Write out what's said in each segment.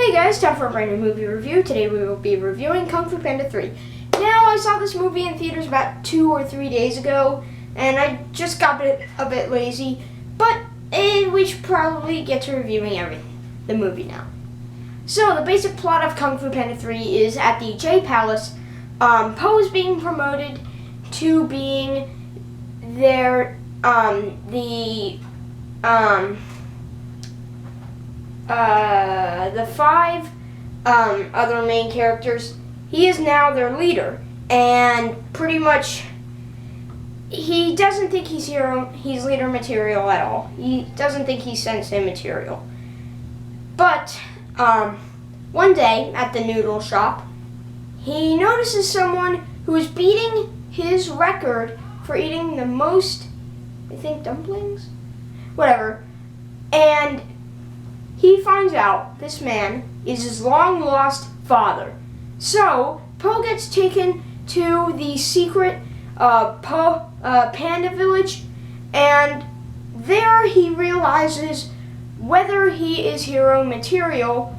Hey guys, time for a brand new movie review. Today we will be reviewing Kung Fu Panda 3. Now, I saw this movie in theaters about 2 or 3 days ago, and I just got a bit lazy, but we should probably get to reviewing the movie now. So, the basic plot of Kung Fu Panda 3 is at the J Palace, Po is being promoted to being the 5 other main characters. He is now their leader, and pretty much he doesn't think he's leader material at all. He doesn't think he's sensei material. But one day at the noodle shop, he notices someone who is beating his record for eating the most, I think, dumplings? Whatever. And he finds out this man is his long-lost father. So, Po gets taken to the secret Panda village, and there he realizes whether he is hero material,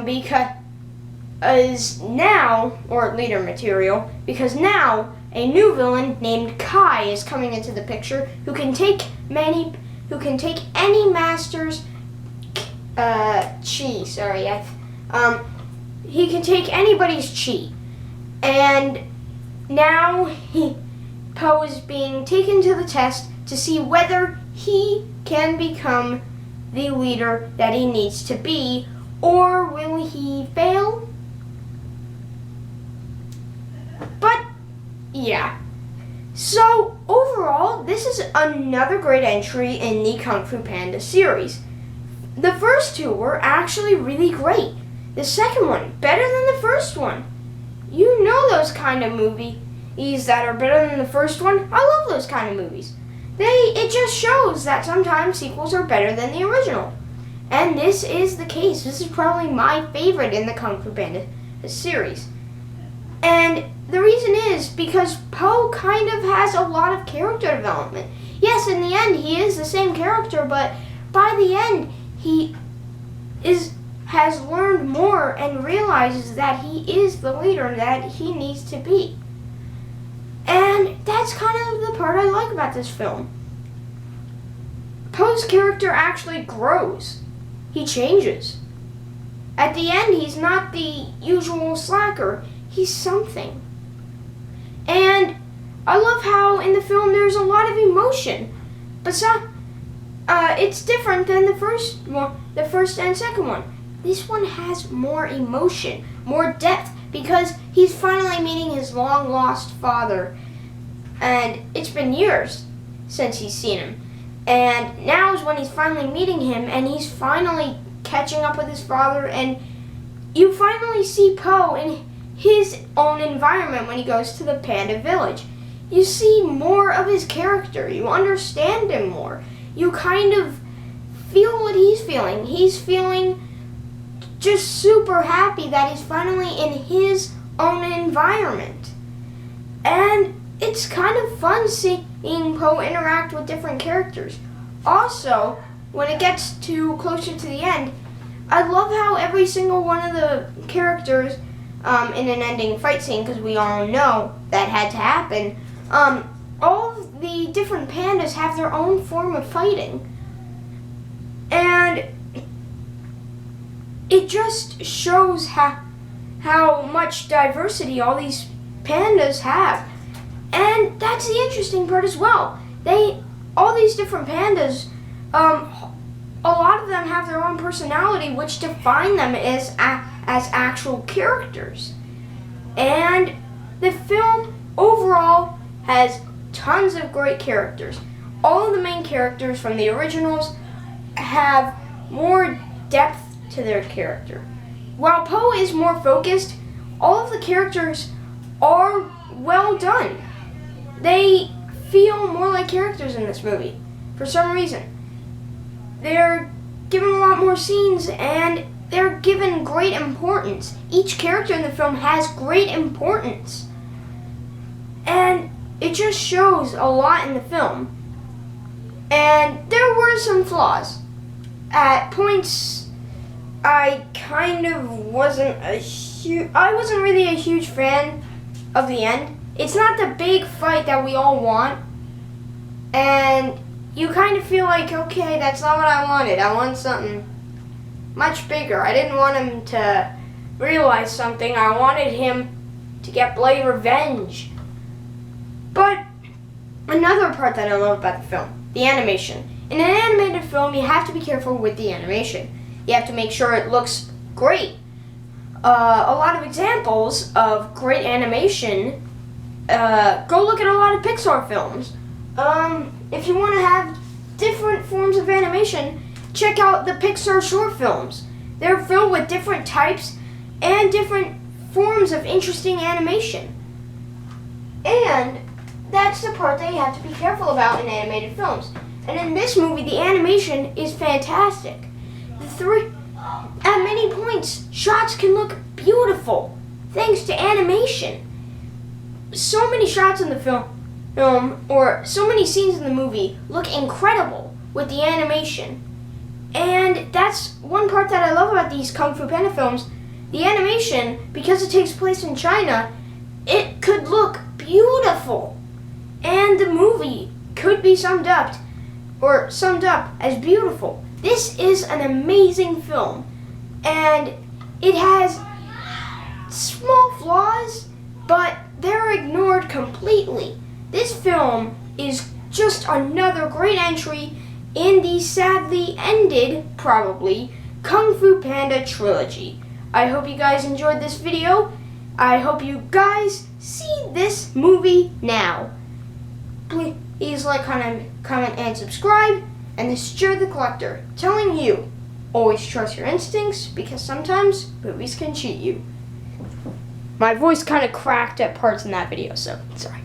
because now, or leader material, because now a new villain named Kai is coming into the picture who can take any master's chi, he can take anybody's chi. And now Po is being taken to the test to see whether he can become the leader that he needs to be, or will he fail? But, yeah. So, overall, this is another great entry in the Kung Fu Panda series. The first 2 were actually really great. The second one, better than the first one. You know those kind of movies that are better than the first one? I love those kind of movies. It just shows that sometimes sequels are better than the original. And this is the case. This is probably my favorite in the Kung Fu Panda series. And the reason is because Po kind of has a lot of character development. Yes, in the end, he is the same character, but by the end, he has learned more and realizes that he is the leader that he needs to be. And that's kind of the part I like about this film. Po's character actually grows. He changes. At the end, he's not the usual slacker. He's something. And I love how in the film there's a lot of emotion. But it's different than the first and second one. This one has more emotion, more depth, because he's finally meeting his long-lost father. And it's been years since he's seen him. And now is when he's finally meeting him, and he's finally catching up with his father, and you finally see Po in his own environment when he goes to the Panda village. You see more of his character. You understand him more. You kind of feel what he's feeling. He's feeling just super happy that he's finally in his own environment. And it's kind of fun seeing Po interact with different characters. Also, when it gets closer to the end, I love how every single one of the characters in an ending fight scene, because we all know that had to happen, all of the different pandas have their own form of fighting. And it just shows how much diversity all these pandas have. And that's the interesting part as well. All these different pandas, a lot of them have their own personality, which define them as actual characters. And the film overall has tons of great characters. All of the main characters from the originals have more depth to their character. While Po is more focused, all of the characters are well done. They feel more like characters in this movie for some reason. They're given a lot more scenes, and they're given great importance. Each character in the film has great importance. And it just shows a lot in the film. And there were some flaws. At points, I wasn't really a huge fan of the end. It's not the big fight that we all want, and you kind of feel like, okay, that's not what I wanted. I want something much bigger. I didn't want him to realize something. I wanted him to get Blade revenge. But another part that I love about the film, the animation. In an animated film, you have to be careful with the animation. You have to make sure it looks great. A lot of examples of great animation, go look at a lot of Pixar films. If you want to have different forms of animation, check out the Pixar short films. They're filled with different types and different forms of interesting animation. And that's the part that you have to be careful about in animated films. And in this movie, the animation is fantastic. At many points, shots can look beautiful thanks to animation. So many shots in the film, or so many scenes in the movie look incredible with the animation. And that's one part that I love about these Kung Fu Panda films. The animation, because it takes place in China, it could look beautiful. And the movie could be summed up as beautiful. This is an amazing film, and it has small flaws, but they're ignored completely. This film is just another great entry in the sadly ended, probably, Kung Fu Panda trilogy. I hope you guys enjoyed this video. I hope you guys see this movie now. Please like, comment, and subscribe. And this is Jared the Collector telling you, always trust your instincts, because sometimes movies can cheat you. My voice kind of cracked at parts in that video, so sorry.